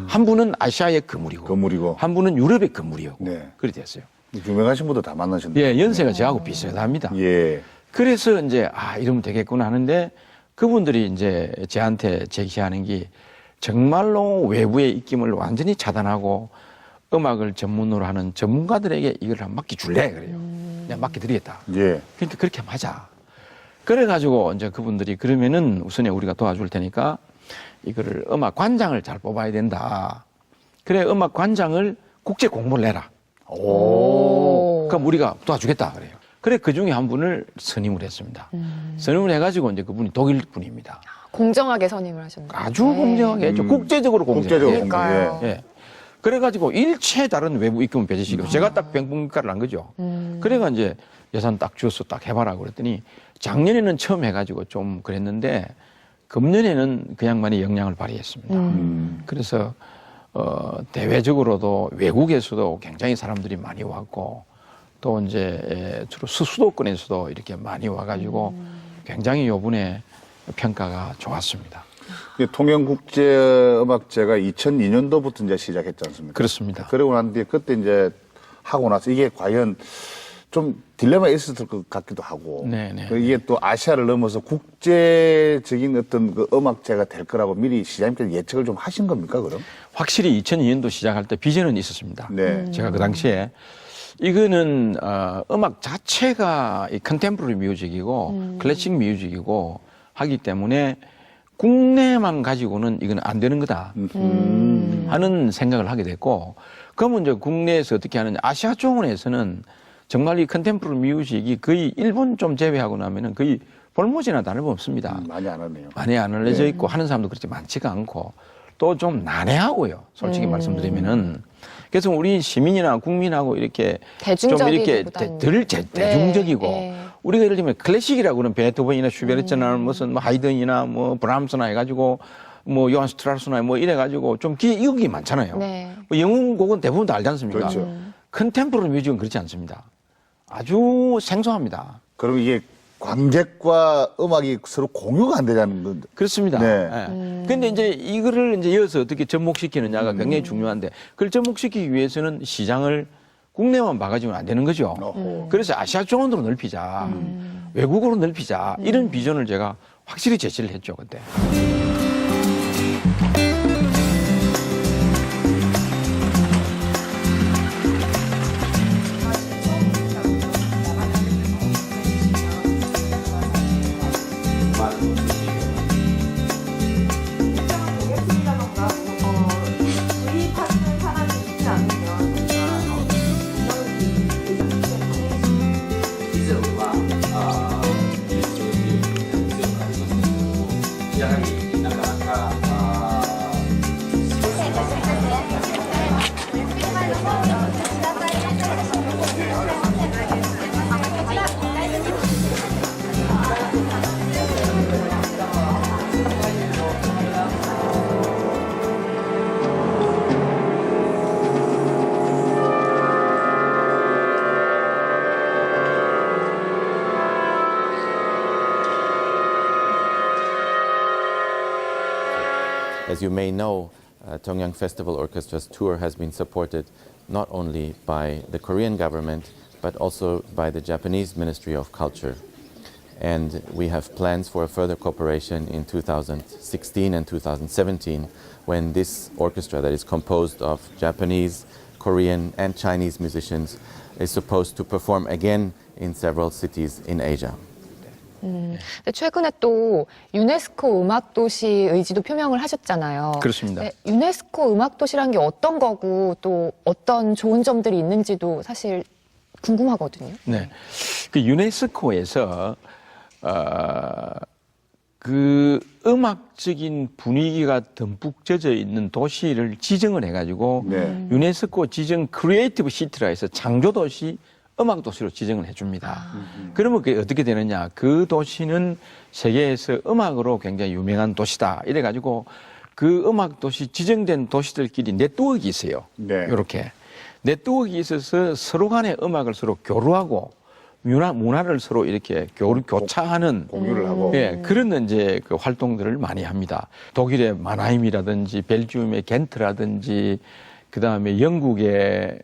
한 분은 아시아의 거물이고, 한 분은 유럽의 거물이었고 네. 그렇게 됐어요. 유명하신 분도 다 만나셨네요. 예, 연세가 저하고 비슷합니다. 예. 그래서 이제 이러면 되겠구나 하는데 그분들이 이제 저한테 제시하는 게 정말로 외부의 입김을 완전히 차단하고 음악을 전문으로 하는 전문가들에게 이걸 한번 맡겨줄래 그래요. 내가 맡겨드리겠다. 예. 그러니까 그렇게 하자. 그래가지고 이제 그분들이 그러면은 우선에 우리가 도와줄 테니까 이거를 음악 관장을 잘 뽑아야 된다. 그래 음악 관장을 국제 공모를 내라. 오. 그럼 우리가 도와주겠다 그래요. 그래 그 중에 한 분을 선임을 했습니다. 선임을 해가지고 이제 그분이 독일 분입니다. 공정하게 선임을 하셨네요. 아주 공정하게 했죠. 국제적으로 공정하게. 그러니까요. 예. 그래가지고 일체 다른 외부 입금을 배제시키고 제가 딱 병분가를 한 거죠. 그래가 이제 예산 딱 주어서 딱 해봐라 그랬더니 작년에는 처음 해가지고 좀 그랬는데 금년에는 그 양반이 역량을 발휘했습니다. 그래서 대외적으로도 외국에서도 굉장히 사람들이 많이 왔고 또 이제 주로 수도권에서도 이렇게 많이 와가지고 굉장히 요번에 평가가 좋았습니다. 통영국제음악제가 2002년도부터 이제 시작했지 않습니까? 그렇습니다. 그러고 난 뒤에 그때 이제 하고 나서 이게 과연 좀 딜레마가 있었을 것 같기도 하고. 네네. 이게 또 아시아를 넘어서 국제적인 어떤 그 음악제가 될 거라고 미리 시장님께서 예측을 좀 하신 겁니까, 그럼? 확실히 2002년도 시작할 때 비전은 있었습니다. 네. 제가 그 당시에 이거는 음악 자체가 이 컨템포러리 뮤직이고 클래식 뮤직이고 하기 때문에 국내만 가지고는 이건 안 되는 거다 하는 생각을 하게 됐고, 그러면 이제 국내에서 어떻게 하느냐. 아시아 쪽에서는 정말 이 컨템포러리 뮤직이 거의 일본 좀 제외하고 나면은 거의 볼모지나 다름없습니다. 많이 안 하네요. 많이 안 알려져 있고 하는 사람도 그렇게 많지가 않고 또 좀 난해하고요. 솔직히 말씀드리면은. 그래서 우리 시민이나 국민하고 이렇게 좀 이렇게 덜 대중적이고 네. 우리가 예를 들면 클래식이라고 그러면 베토벤이나 슈베르트나 무슨 뭐 하이든이나 뭐 브람스나 해가지고 뭐 요한 스트라우스나 뭐 이래가지고 좀 이곡이 많잖아요. 네. 뭐 영웅곡은 대부분 다 알지 않습니까? 그렇죠. 컨템포러리 뮤직은 그렇지 않습니다. 아주 생소합니다. 그럼 이게 관객과 음악이 서로 공유가 안 되자는 건. 그렇습니다. 네. 예. 근데 이제 이거를 이제 이어서 어떻게 접목시키느냐가 굉장히 중요한데, 그걸 접목시키기 위해서는 시장을 국내만 막아주면 안 되는 거죠. 그래서 아시아 쪽으로 넓히자, 외국으로 넓히자, 이런 비전을 제가 확실히 제시를 했죠, 그때. As you may know, Tongyang Festival Orchestra's tour has been supported not only by the Korean government, but also by the Japanese Ministry of Culture. And we have plans for a further cooperation in 2016 and 2017, when this orchestra that is composed of Japanese, Korean, and Chinese musicians is supposed to perform again in several cities in Asia. 근데 최근에 또 유네스코 음악도시 의지도 표명을 하셨잖아요. 그렇습니다. 네, 유네스코 음악도시라는 게 어떤 거고 또 어떤 좋은 점들이 있는지도 사실 궁금하거든요. 네. 그 유네스코에서, 그 음악적인 분위기가 듬뿍 젖어 있는 도시를 지정을 해가지고 네. 유네스코 지정 크리에이티브 시티라 해서 창조도시 음악도시로 지정을 해줍니다. 그러면 그게 어떻게 되느냐. 그 도시는 세계에서 음악으로 굉장히 유명한 도시다. 이래가지고 그 음악도시 지정된 도시들끼리 네트워크가 있어요. 네. 이렇게. 네트워크가 있어서 서로 간에 음악을 서로 교류하고 문화를 서로 이렇게 교차하는 공유를 하고. 예, 그런 이제 그 활동들을 많이 합니다. 독일의 마나임이라든지 벨기움의 겐트라든지 그다음에 영국의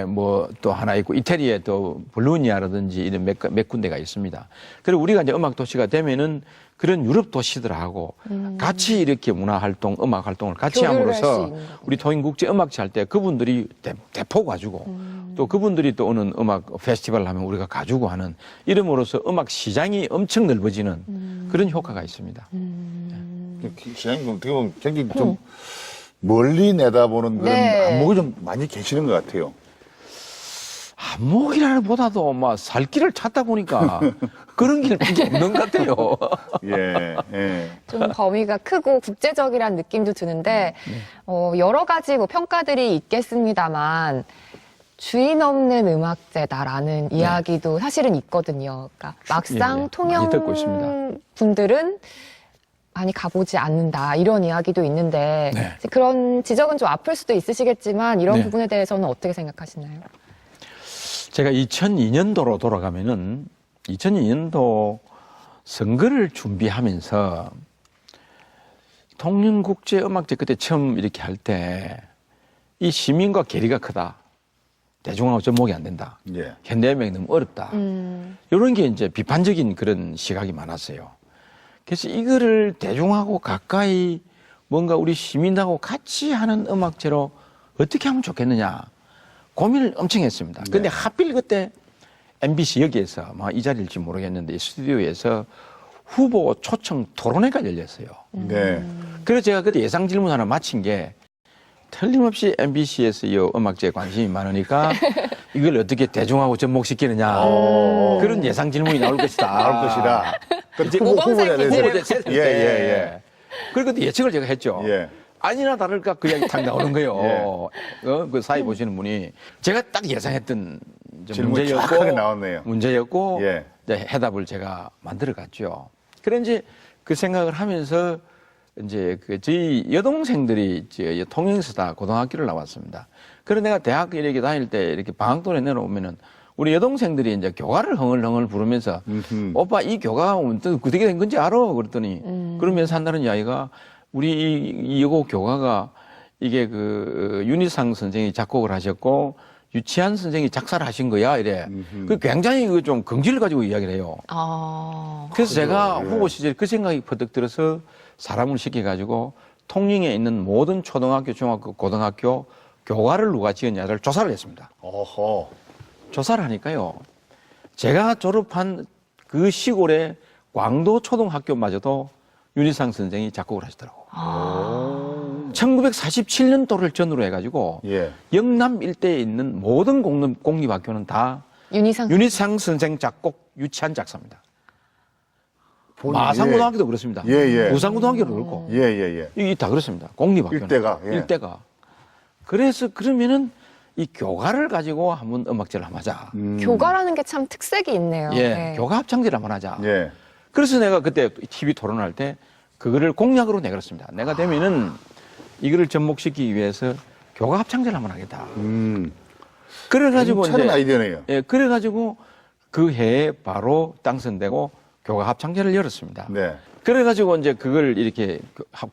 뭐 또 하나 있고 이태리의 또 볼로니아라든지 이런 몇 군데가 있습니다. 그리고 우리가 이제 음악 도시가 되면은 그런 유럽 도시들하고 같이 이렇게 문화 활동, 음악 활동을 같이 교류를 할수 함으로써 있는 거군요. 우리 토익국제 음악제 할 때 그분들이 대포 가지고 또 그분들이 또 오는 음악 페스티벌 하면 우리가 가지고 하는 이름으로써 음악 시장이 엄청 넓어지는 그런 효과가 있습니다. 시장님 어떻게 보면 굉장히 좀 멀리 내다보는 그런 네. 안목이 좀 많이 계시는 것 같아요. 안목이라는 보다도 막 살 길을 찾다 보니까 그런 길밖에 없는 것 같아요. 예, 예. 좀 범위가 크고 국제적이라는 느낌도 드는데 여러 가지 뭐 평가들이 있겠습니다만 주인 없는 음악제다라는 이야기도 사실은 있거든요. 그러니까 막상 예, 예. 통영 많이 듣고 있습니다. 분들은 많이 가보지 않는다 이런 이야기도 있는데 네. 그런 지적은 좀 아플 수도 있으시겠지만 이런 네. 부분에 대해서는 어떻게 생각하시나요? 제가 2002년도로 돌아가면은 2002년도 선거를 준비하면서 통영국제음악제 그때 처음 이렇게 할 때 이 시민과 괴리가 크다. 대중하고 접목이 안 된다. 예. 현대음악이 너무 어렵다. 이런 게 이제 비판적인 그런 시각이 많았어요. 그래서 이거를 대중하고 가까이 뭔가 우리 시민하고 같이 하는 음악제로 어떻게 하면 좋겠느냐 고민을 엄청 했습니다. 근데 하필 그때 MBC 여기에서 아마 이 자리일지 모르겠는데 이 스튜디오에서 후보 초청 토론회가 열렸어요. 네. 그래서 제가 그때 예상 질문 하나 마친 게 틀림없이 MBC에서 이 음악제에 관심이 많으니까 이걸 어떻게 대중하고 접목시키느냐 그런 예상 질문이 나올 것이다. 나올 것이다. 이제 모범생 퀴즈를 됐을 때. 예. 그리고 그때 예측을 제가 했죠. 예. 아니나 다를까 그 이야기 탁 나오는 거예요. 예. 그 사이 보시는 분이 제가 딱 예상했던 이제 질문이 정확하게 나왔네요. 문제였고 예. 이제 해답을 제가 만들어 갔죠. 그래 이제 그 생각을 하면서 이제 그 저희 여동생들이 이제 통영에서 고등학교를 나왔습니다. 그래서 내가 대학 이렇게 다닐 때 이렇게 방학돈에 내려오면은 우리 여동생들이 이제 교가를 흥얼흥얼 부르면서 오빠 이 교가 어떻게 된 건지 알아? 그랬더니 그러면서 한다는 이야기가 우리 이 여고 교가가 이게 그 윤희상 선생이 작곡을 하셨고 유치한 선생이 작사를 하신 거야 이래. 그 굉장히 그 좀 긍지를 가지고 이야기를 해요. 그래서 제가 후보 시절에 그 생각이 퍼뜩 들어서 사람을 시켜가지고 통영에 있는 모든 초등학교, 중학교, 고등학교 교과를 누가 지었냐를 조사를 했습니다. 어허. 조사를 하니까요. 제가 졸업한 그 시골의 광도 초등학교마저도 윤희상 선생이 작곡을 하시더라고. 1947년도를 전후로 해가지고 예. 영남 일대에 있는 모든 공립학교는 다 윤희상 선생 작곡 유치한 작사입니다. 마산고등학교도 그렇습니다. 예. 부산고등학교도 그렇고. 예. 이게 다 그렇습니다. 공립학교는. 일대가, 예. 일대가. 그래서 그러면은 이 교가를 가지고 한번 음악제를 한번 하자. 교가라는 게 참 특색이 있네요. 예, 네. 교가 합창제를 한번 하자. 예. 그래서 내가 그때 TV 토론할 때 그거를 공약으로 내걸었습니다. 내가 되면은 이거를 접목시키기 위해서 교가 합창제를 한번 하겠다. 그래가지고 괜찮은 아이디어네요. 예, 그래가지고 그 해에 바로 당선되고 교가 합창제를 열었습니다. 네. 그래가지고 이제 그걸 이렇게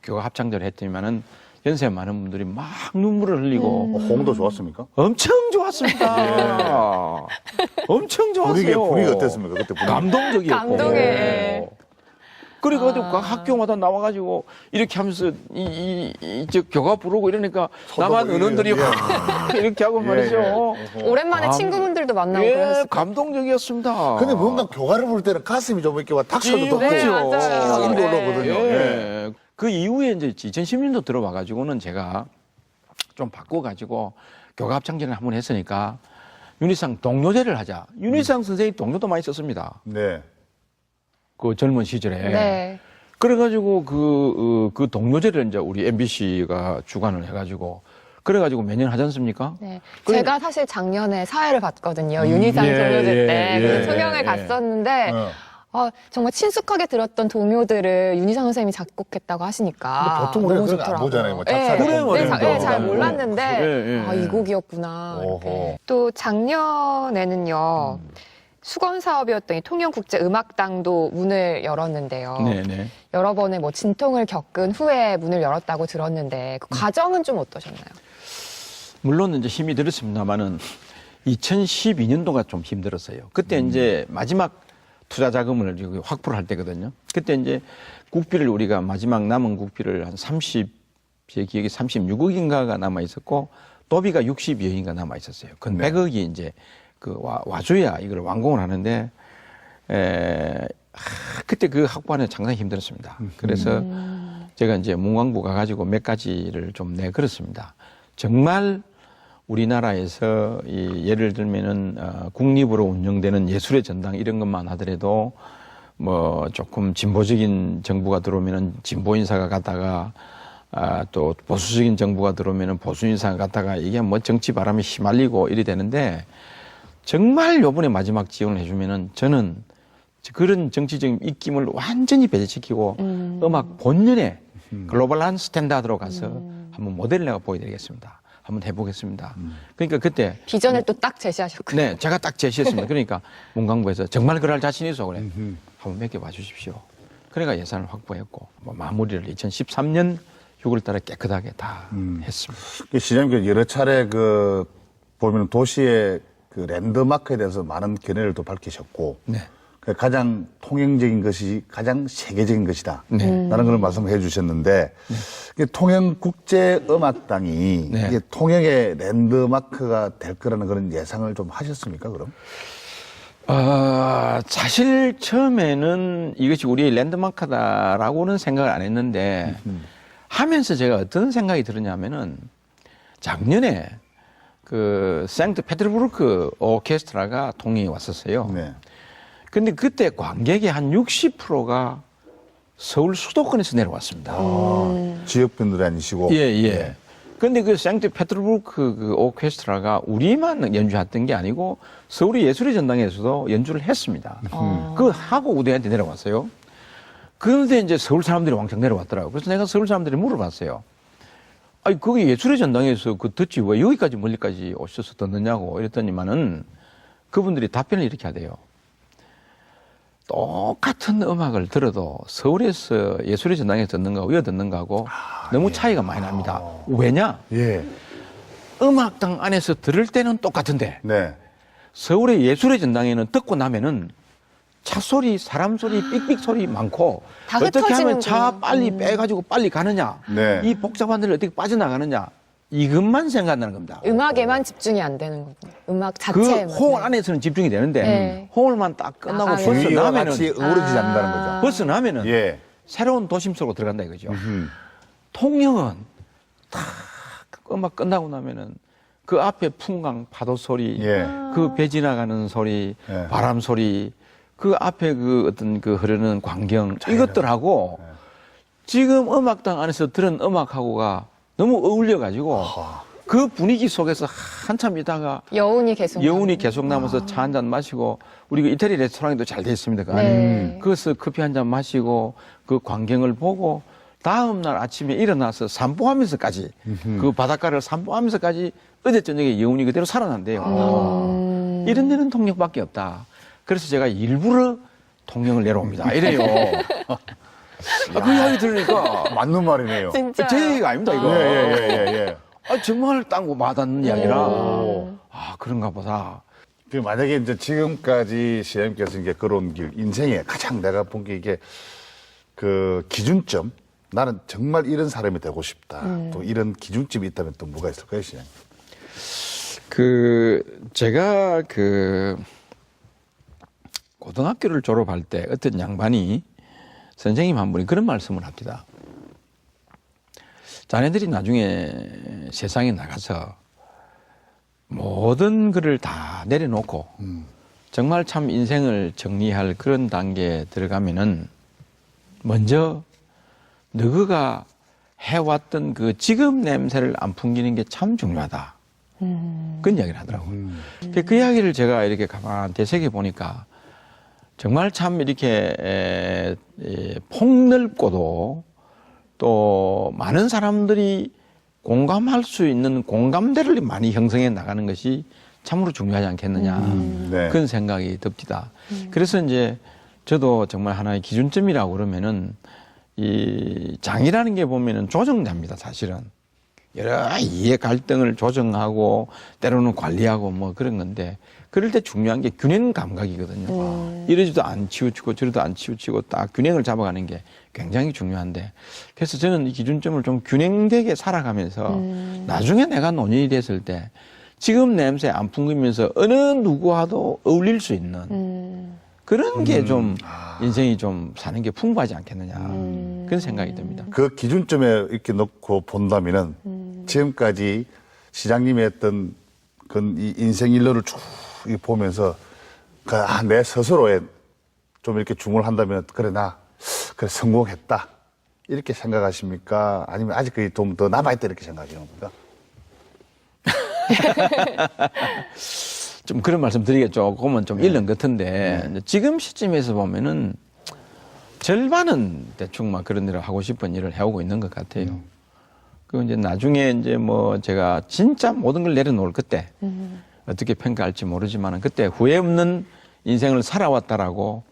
교가 합창제를 했더니만은 연세 많은 분들이 막 눈물을 흘리고 홍도 좋았습니까? 엄청 좋았습니다. 엄청 좋았어요. 분위기 어땠습니까? 그때 분위기. 감동적이었고. 감동에. 그래가지고 각 학교마다 나와가지고 이렇게 하면서 저 교가 부르고 이러니까 나만 은원들이 확 이렇게 하고 말이죠. 오랜만에 친구분들도 만나고 그러셨을 거예요. 감동적이었습니다. 근데 뭔가 교가를 부를 때는 가슴이 좀 이렇게 와 탁서도 덥고 네, 맞아요. 이렇게 네. 올라오거든요. 예. 예. 그 이후에 이제 2010년도 들어와가지고는 제가 좀 바꿔가지고 교가 합창제를 한번 했으니까 윤희상 동료제를 하자. 윤희상 선생님 동료도 많이 썼습니다. 네. 그 젊은 시절에. 네. 그래가지고 그 동료제를 이제 우리 MBC가 주관을 해가지고 그래가지고 매년 하지 않습니까? 네. 그래- 제가 사실 작년에 사회를 봤거든요. 윤희상 동료제 때. 그래서 소명을 갔었는데 정말 친숙하게 들었던 동요들을 윤희상 선생님이 작곡했다고 하시니까 보통 우리가 너무 그런 거안 좋더라고요. 보잖아요. 뭐 네. 작사를 그래요, 하고 그래요. 그러는 거. 잘 몰랐는데 예. 이 곡이었구나. 이렇게. 어허. 또 작년에는요. 수건 사업이었던 이 통영국제음악당도 문을 열었는데요. 네네. 여러 번의 뭐 진통을 겪은 후에 문을 열었다고 들었는데 그 과정은 좀 어떠셨나요? 물론 이제 힘이 들었습니다만은 2012년도가 좀 힘들었어요. 그때 이제 마지막 투자 자금을 확보를 할 때거든요. 그때 이제 국비를 우리가 마지막 남은 국비를 한 제 기억에 36억인가가 남아 있었고 도비가 60여인가 남아 있었어요. 그 100억이 이제 와줘야 이걸 완공을 하는데 그때 그 확보하는 상당히 힘들었습니다. 그래서 제가 이제 문광부 가가지고 몇 가지를 좀 내걸었습니다. 정말 우리나라에서 예를 들면은 국립으로 운영되는 예술의 전당 이런 것만 하더라도 뭐 조금 진보적인 정부가 들어오면은 진보 인사가 갔다가 또 보수적인 정부가 들어오면은 보수 인사가 갔다가 이게 뭐 정치 바람에 휘말리고 이래 되는데 정말 요번에 마지막 지원을 해주면은 저는 그런 정치적인 입김을 완전히 배제시키고 음악 본연의 글로벌한 스탠다드로 가서 한번 모델을 내가 보여드리겠습니다. 한번 해보겠습니다. 그러니까 그때 비전을 또 딱 제시하셨군요. 네, 제가 딱 제시했습니다. 그러니까 문광부에서 정말 그럴 자신 있어 그래. 한번 맡겨봐 주십시오. 그러니까 예산을 확보했고 뭐 마무리를 2013년 6월 달에 깨끗하게 다 했습니다. 시장님 여러 차례 보면 도시의 그 랜드마크에 대해서 많은 견해를 또 밝히셨고 네. 그 가장 통행적인 것이 가장 세계적인 것이다. 네. 라는 걸 말씀해 주셨는데 이게 통영국제음악당이 네. 이게 통영의 랜드마크가 될 거라는 그런 예상을 좀 하셨습니까, 그럼? 사실 처음에는 이것이 우리의 랜드마크다라고는 생각을 안 했는데 하면서 제가 어떤 생각이 들었냐면은 작년에 그 생트페테르부르크 오케스트라가 통영에 왔었어요. 네. 근데 그때 관객의 한 60%가 서울 수도권에서 내려왔습니다. 지역분들이 아니시고. 예, 예. 근데 그 생트페테르부르크 그 오케스트라가 우리만 연주했던 게 아니고 서울의 예술의 전당에서도 연주를 했습니다. 그거 하고 우대한테 내려왔어요. 그런데 이제 서울 사람들이 왕창 내려왔더라고요. 그래서 내가 서울 사람들이 물어봤어요. 아니, 거기 예술의 전당에서 그 듣지 왜 여기까지 멀리까지 오셔서 듣느냐고 이랬더니만은 그분들이 답변을 이렇게 하대요. 똑같은 음악을 들어도 서울에서 예술의 전당에서 듣는 거하고 여기 듣는 거하고 너무 차이가 많이 납니다. 왜냐? 예. 음악당 안에서 들을 때는 똑같은데 네. 서울의 예술의 전당에는 듣고 나면은 차 소리, 사람 소리, 삑삑 소리 많고 다 어떻게 하면 차 흩어지는군요. 빨리 빼가지고 빨리 가느냐 네. 이 복잡한 데를 어떻게 빠져나가느냐 이것만 생각나는 겁니다. 음악에만 집중이 안 되는 거군요. 음악 그 자체에만. 호흡 안에서는 집중이 되는데 네. 호흡만 딱 끝나고 나가면. 벌써 주위와 나면은 같이 어우러지지 않는다는 거죠. 벌써 나면은 예. 새로운 도심 속으로 들어간다 이거죠. 음. 통영은 딱 음악 끝나고 나면은 그 앞에 풍광 파도 소리, 예. 그 배 지나가는 소리, 예. 바람 소리, 그 앞에 그 어떤 그 흐르는 광경 이것들하고 지금 음악당 안에서 들은 음악하고가 너무 어울려 가지고 그 분위기 속에서 한참 있다가 여운이 계속. 여운이 계속 남아서 차 한 잔 마시고 우리 그 이태리 레스토랑도 잘 돼 있습니다. 그 안에. 네. 거기서 커피 한 잔 마시고 그 광경을 보고 다음 날 아침에 일어나서 산보하면서까지 그 바닷가를 산보하면서까지 어제 저녁에 여운이 그대로 살아난대요. 이런 데는 통영밖에 없다. 그래서 제가 일부러 통영을 내려옵니다. 이래요. 그 이야기 들으니까 맞는 말이네요. 진짜. 제 얘기가 아닙니다, 이거. 예. 정말 땅고 와닿는 이야기라. 아, 그런가 보다. 그 만약에 이제 지금까지 시장님께서 이제 걸어온 길, 인생에 가장 내가 본 게 이게 그 기준점, 나는 정말 이런 사람이 되고 싶다. 또 이런 기준점이 있다면 또 뭐가 있을까요, 시장님? 제가 고등학교를 졸업할 때 어떤 양반이 선생님 한 분이 그런 말씀을 합니다. 자네들이 나중에 세상에 나가서 모든 것을 다 내려놓고 정말 참 인생을 정리할 그런 단계에 들어가면은 먼저 너가 해왔던 그 지금 냄새를 안 풍기는 게 참 중요하다. 그런 이야기를 하더라고요. 그 이야기를 제가 이렇게 가만 되새겨 보니까 정말 참 이렇게 폭넓고도 또 많은 사람들이 공감할 수 있는 공감대를 많이 형성해 나가는 것이 참으로 중요하지 않겠느냐 네. 그런 생각이 듭니다. 그래서 이제 저도 정말 하나의 기준점이라고 그러면은 이 장이라는 게 보면은 조정됩니다, 사실은. 여러 이해 갈등을 조정하고 때로는 관리하고 뭐 그런 건데 그럴 때 중요한 게 균형 감각이거든요. 이러지도 안 치우치고 저러도 안 치우치고 딱 균형을 잡아가는 게 굉장히 중요한데 그래서 저는 이 기준점을 좀 균형되게 살아가면서 나중에 내가 노년이 됐을 때 지금 냄새 안 풍기면서 어느 누구와도 어울릴 수 있는 그런 게 좀 인생이 좀 사는 게 풍부하지 않겠느냐 그런 생각이 듭니다. 그 기준점에 이렇게 놓고 본다면은 지금까지 시장님이 했던 이 인생 일로를 쭉 보면서 내 스스로에 좀 이렇게 중을 한다면 그래 그래 성공했다 이렇게 생각하십니까? 아니면 아직 그게 좀 더 남아있다 이렇게 생각하시는 겁니까? 좀 그런 말씀 드리겠죠. 그거면 좀 일른 같은데 지금 시점에서 보면은 절반은 대충 막 그런 일을 하고 싶은 일을 해오고 있는 것 같아요. 그 이제 나중에 이제 뭐 제가 진짜 모든 걸 내려놓을 그때 어떻게 평가할지 모르지만은 그때 후회 없는 인생을 살아왔다라고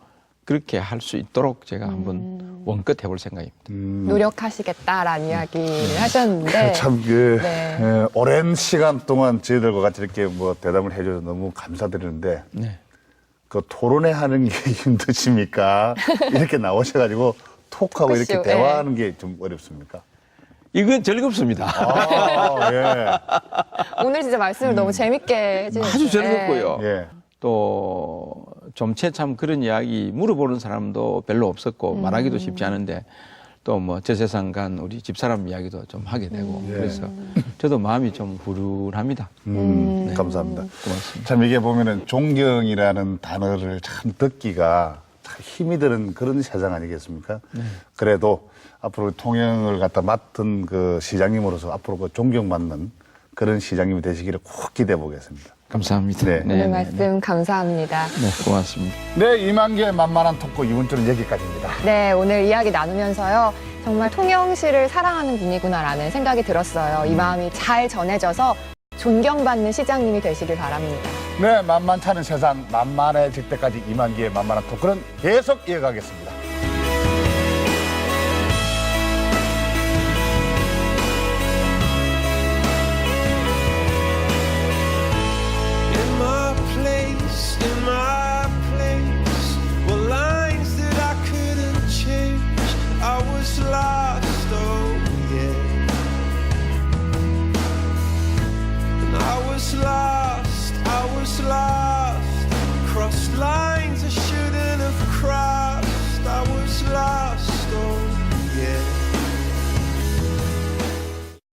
그렇게 할 수 있도록 제가 한번 원껏 해볼 생각입니다. 노력하시겠다라는 이야기를 하셨는데 참, 네. 오랜 시간 동안 저희들과 같이 이렇게 뭐 대담을 해줘서 너무 감사드리는데, 네. 그 토론회 하는 게 힘드십니까? 이렇게 나오셔가지고 토크하고 이렇게 토크쇼, 대화하는 게 좀 어렵습니까? 이건 즐겁습니다. 아, 예. 오늘 진짜 말씀을 너무 재밌게 해주셨어요. 아주 즐겁고요. 예. 또 좀채 참 그런 이야기 물어보는 사람도 별로 없었고 말하기도 쉽지 않은데 또 뭐 저 세상 간 우리 집사람 이야기도 좀 하게 되고 그래서 저도 마음이 좀 후련합니다. 감사합니다. 고맙습니다. 참 이게 보면은 존경이라는 단어를 참 듣기가 참 힘이 드는 그런 세상 아니겠습니까? 그래도 앞으로 통영을 갖다 맡은 그 시장님으로서 앞으로 그 존경받는 그런 시장님이 되시기를 꼭 기대해 보겠습니다. 감사합니다. 네. 오늘 말씀 감사합니다. 네, 고맙습니다. 네, 2만 개의 만만한 토크 이번 주는 여기까지입니다. 네, 오늘 이야기 나누면서요. 정말 통영시를 사랑하는 분이구나라는 생각이 들었어요. 이 마음이 잘 전해져서 존경받는 시장님이 되시길 바랍니다. 네, 만만치 않은 세상 만만해질 때까지 2만 개의 만만한 토크는 계속 이어가겠습니다.